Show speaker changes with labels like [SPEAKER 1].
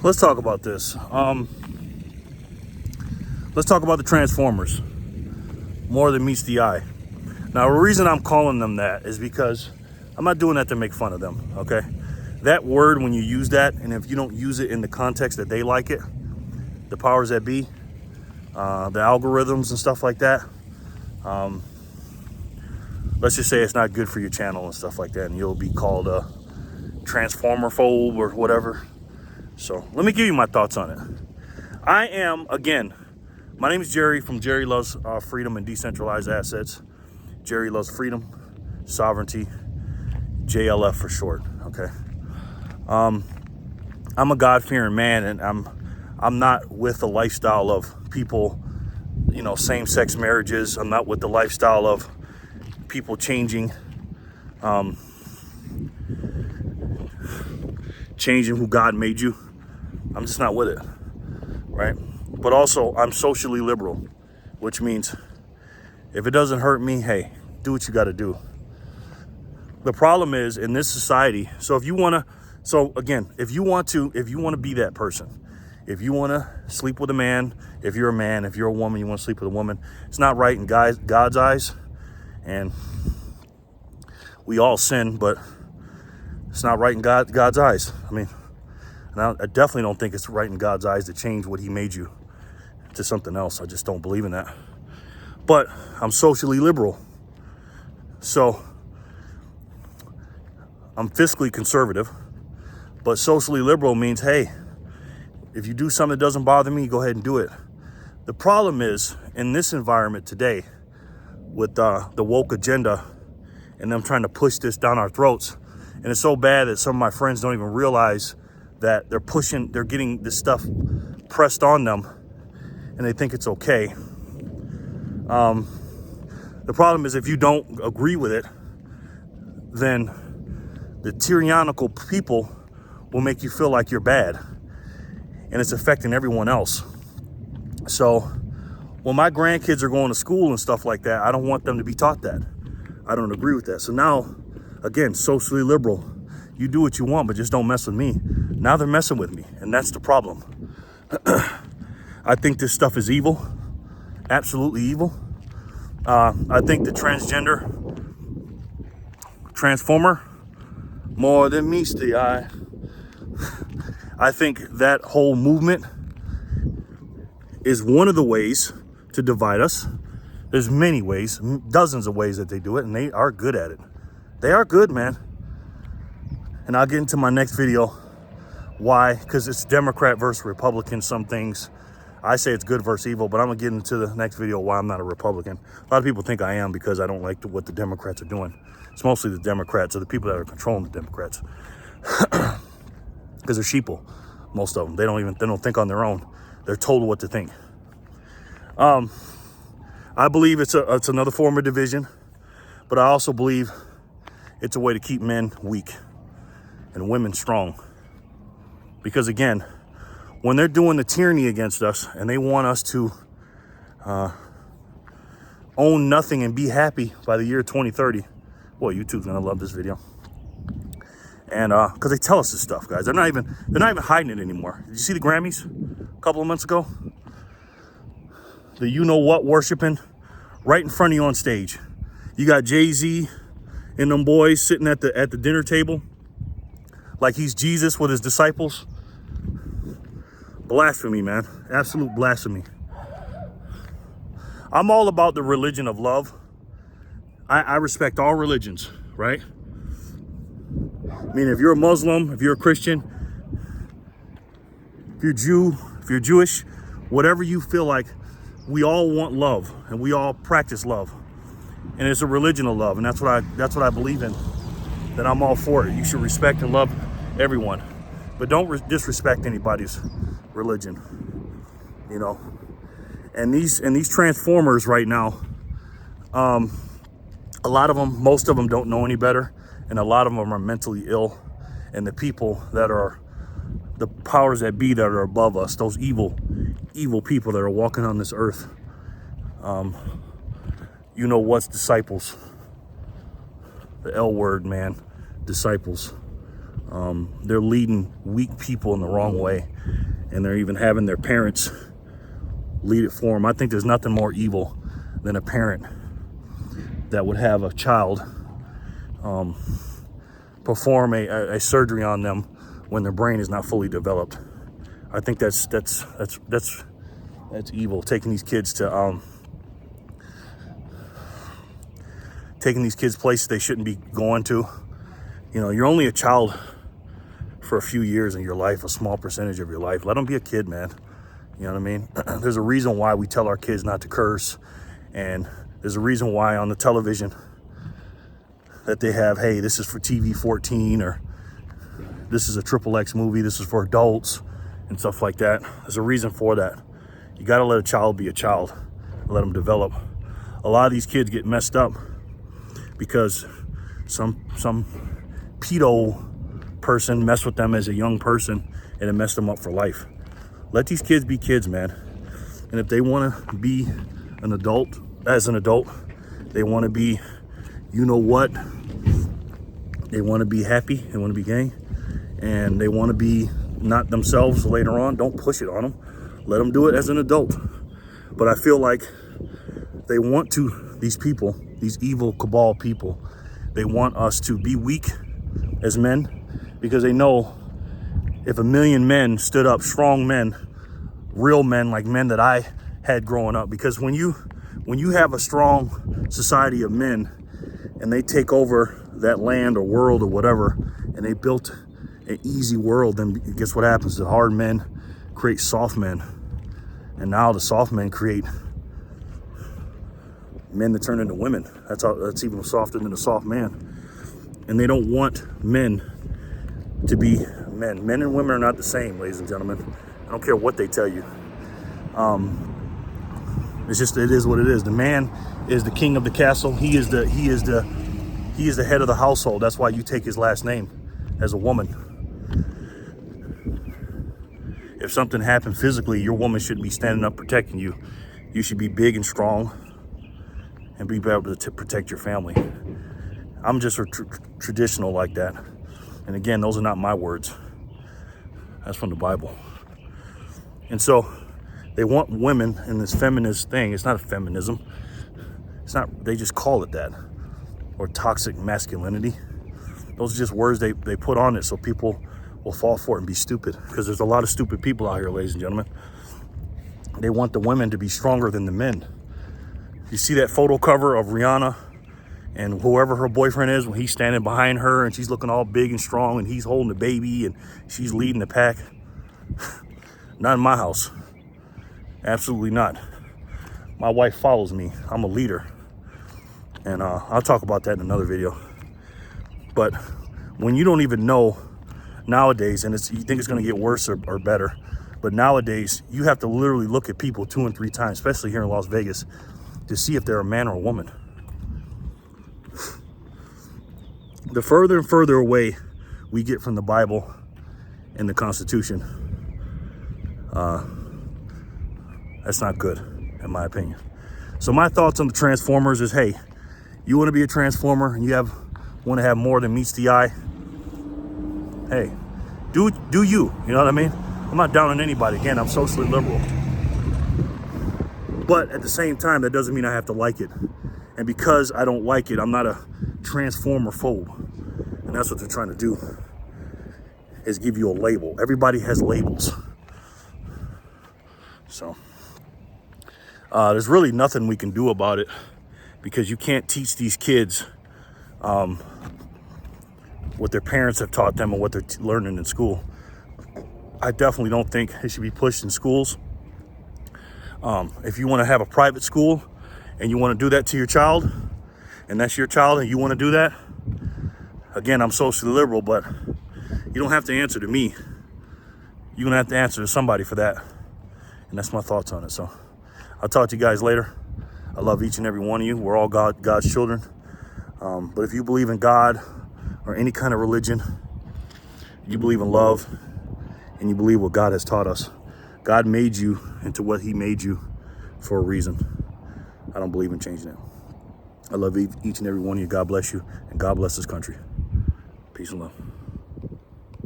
[SPEAKER 1] let's talk about this. Let's talk about the Transformers. More than meets the eye. Now, the reason I'm calling them that is because I'm not doing that to make fun of them, okay? That word, when you use that, and if you don't use it in the context that they like it, the powers that be, the algorithms and stuff like that, let's just say it's not good for your channel and stuff like that, and you'll be called a transformer phobe or whatever. So let me give you my thoughts on it. I am, again, my name is Jerry from Jerry Loves Freedom and Decentralized Assets. Jerry loves freedom, sovereignty, JLF for short, okay? I'm a God-fearing man, and I'm not with the lifestyle of people, same-sex marriages. I'm not with the lifestyle of people changing who God made you. I'm just not with it, right? But also, I'm socially liberal, which means if it doesn't hurt me, hey, do what you got to do. The problem is in this society. So if you want to be that person, if you want to sleep with a man, if you're a woman, you want to sleep with a woman, it's not right in God's eyes. And we all sin, but it's not right in God's eyes. And I definitely don't think it's right in God's eyes to change what he made you to something else. I just don't believe in that. But I'm socially liberal. So I'm fiscally conservative, but socially liberal means, hey, if you do something that doesn't bother me, go ahead and do it. The problem is in this environment today with the woke agenda and them trying to push this down our throats. And it's so bad that some of my friends don't even realize that they're getting this stuff pressed on them and they think it's okay. The problem is if you don't agree with it, then the tyrannical people will make you feel like you're bad, and it's affecting everyone else. So when my grandkids are going to school and stuff like that, I don't want them to be taught that. I don't agree with that. So now, again, socially liberal, you do what you want, but just don't mess with me. Now they're messing with me, and that's the problem. I think this stuff is evil, absolutely evil. I think the transformer, more than meets the eye. I think that whole movement is one of the ways to divide us. There's many ways, dozens of ways that they do it, and they are good at it. They are good, man. And I'll get into my next video why, because it's Democrat versus Republican, some things. I say it's good versus evil, but I'm gonna get into the next video why I'm not a Republican. A lot of people think I am because I don't like what the Democrats are doing. It's mostly the Democrats or the people that are controlling the Democrats. Because they're sheeple, most of them. They don't think on their own. They're told what to think. I believe it's another form of division, but I also believe it's a way to keep men weak and women strong. Because again, when they're doing the tyranny against us and they want us to own nothing and be happy by the year 2030, well, YouTube's gonna love this video. And because they tell us this stuff, guys. They're not even hiding it anymore. Did you see the Grammys a couple of months ago? The you-know-what worshiping right in front of you on stage. You got Jay-Z and them boys sitting at the dinner table like he's Jesus with his disciples. Blasphemy, man. Absolute blasphemy. I'm all about the religion of love. I respect all religions, right? I mean, if you're a Muslim, if you're a Christian, if you're Jew, if you're Jewish, whatever you feel like, we all want love and we all practice love. And it's a religion of love, and that's what I believe in. That I'm all for it. You should respect and love everyone, but don't disrespect anybody's religion. And these transformers right now, a lot of them, most of them don't know any better, and a lot of them are mentally ill. And the people that are the powers that be that are above us, those evil people that are walking on this earth, what's disciples, the L word, man, disciples. They're leading weak people in the wrong way, and they're even having their parents lead it for them. I think there's nothing more evil than a parent that would have a child perform a surgery on them when their brain is not fully developed. I think that's evil. Taking these kids places they shouldn't be going to. You know, you're only a child for a few years in your life, a small percentage of your life. Let them be a kid, man. You know what I mean? There's a reason why we tell our kids not to curse, and there's a reason why on the television that they have, hey, this is for TV 14, or this is a XXX movie, this is for adults, and stuff like that. There's a reason for that. You got to let a child be a child, let them develop. A lot of these kids get messed up because some pedo person messed with them as a young person, and it messed them up for life. Let these kids be kids, man. And if they want to be an adult, as an adult, they want to be, you know what? They want to be happy, they want to be gay, and they want to be not themselves later on. Don't push it on them. Let them do it as an adult. But I feel like they want to, these people, these evil cabal people, they want us to be weak as men, because they know if 1 million men stood up, strong men, real men, like men that I had growing up, because when you have a strong society of men and they take over that land or world or whatever, and they built an easy world, then guess what happens? The hard men create soft men, and now the soft men create men that turn into women. That's even softer than a soft man. And they don't want men to be men. Men and women are not the same, ladies and gentlemen. I don't care what they tell you. It's just, it is what it is. The man is the king of the castle. He is the head of the household. That's why you take his last name as a woman. If something happened physically, your woman shouldn't be standing up protecting you. You should be big and strong and be able to protect your family. I'm just traditional like that. And again, those are not my words. That's from the Bible. And so they want women in this feminist thing. It's not a feminism. It's not, they just call it that. Or toxic masculinity. Those are just words they put on it so people will fall for it and be stupid. Because there's a lot of stupid people out here, ladies and gentlemen. They want the women to be stronger than the men. You see that photo cover of Rihanna and whoever her boyfriend is, when he's standing behind her and she's looking all big and strong and he's holding the baby and she's leading the pack? Not in my house. Absolutely not. My wife follows me. I'm a leader. And I'll talk about that in another video. But when you don't even know nowadays, and you think it's going to get worse or better, but nowadays you have to literally look at people 2 and 3 times, especially here in Las Vegas, to see if they're a man or a woman. The further and further away we get from the Bible and the Constitution, that's not good, in my opinion. So my thoughts on the Transformers is, hey, you want to be a Transformer and you want to have more than meets the eye? Hey, do you? You know what I mean? I'm not down on anybody. Again, I'm socially liberal. But at the same time, that doesn't mean I have to like it. And because I don't like it, I'm not a Transformer phobe. And that's what they're trying to do, is give you a label. Everybody has labels. So there's really nothing we can do about it, because you can't teach these kids what their parents have taught them and what they're learning in school. I definitely don't think it should be pushed in schools. If you want to have a private school and you want to do that to your child, and that's your child and you want to do that, again, I'm socially liberal, but you don't have to answer to me. You're going to have to answer to somebody for that. And that's my thoughts on it. So I'll talk to you guys later. I love each and every one of you. We're all God's children. But if you believe in God or any kind of religion, you believe in love, and you believe what God has taught us. God made you into what he made you for a reason. I don't believe in changing it. I love each and every one of you. God bless you, and God bless this country. Peace and love.